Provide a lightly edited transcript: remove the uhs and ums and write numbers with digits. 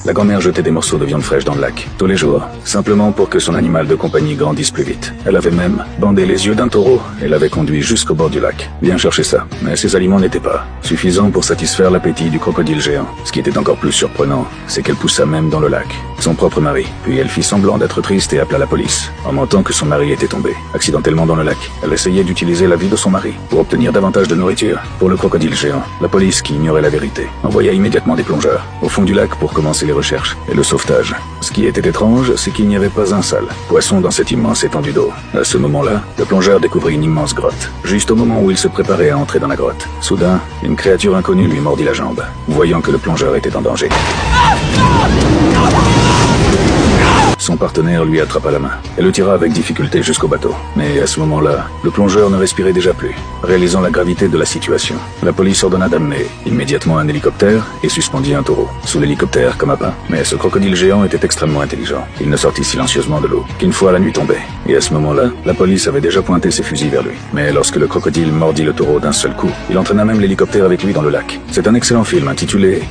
La grand-mère jetait des morceaux de viande fraîche dans le lac, tous les jours, simplement pour que son animal de compagnie grandisse plus vite. Elle avait même bandé les yeux d'un taureau et l'avait conduit jusqu'au bord du lac. Bien chercher ça, mais ces aliments n'étaient pas suffisants pour satisfaire l'appétit du crocodile géant. Ce qui était encore plus surprenant, c'est qu'elle poussa même dans le lac son propre mari. Puis elle fit semblant d'être triste et appela la police, en mentant que son mari était tombé accidentellement dans le lac. Elle essayait d'utiliser la vie de son mari pour obtenir davantage de nourriture pour le crocodile géant. La police, qui ignorait la vérité, envoya immédiatement des plongeurs au fond du lac pour commencer les recherches et le sauvetage. Ce qui était étrange, c'est qu'il n'y avait pas un seul poisson dans cette immense étendue d'eau. À ce moment-là, le plongeur découvrit une immense grotte. Juste au moment où il se préparait à entrer dans la grotte, soudain, une créature inconnue lui mordit la jambe, voyant que le plongeur était en danger. Son partenaire lui attrapa la main et le tira avec difficulté jusqu'au bateau. Mais à ce moment-là, le plongeur ne respirait déjà plus. Réalisant la gravité de la situation, la police ordonna d'amener immédiatement un hélicoptère et suspendit un taureau sous l'hélicoptère comme appât. Mais ce crocodile géant était extrêmement intelligent. Il ne sortit silencieusement de l'eau qu'une fois la nuit tombée. Et à ce moment-là, la police avait déjà pointé ses fusils vers lui. Mais lorsque le crocodile mordit le taureau d'un seul coup, il entraîna même l'hélicoptère avec lui dans le lac. C'est un excellent film intitulé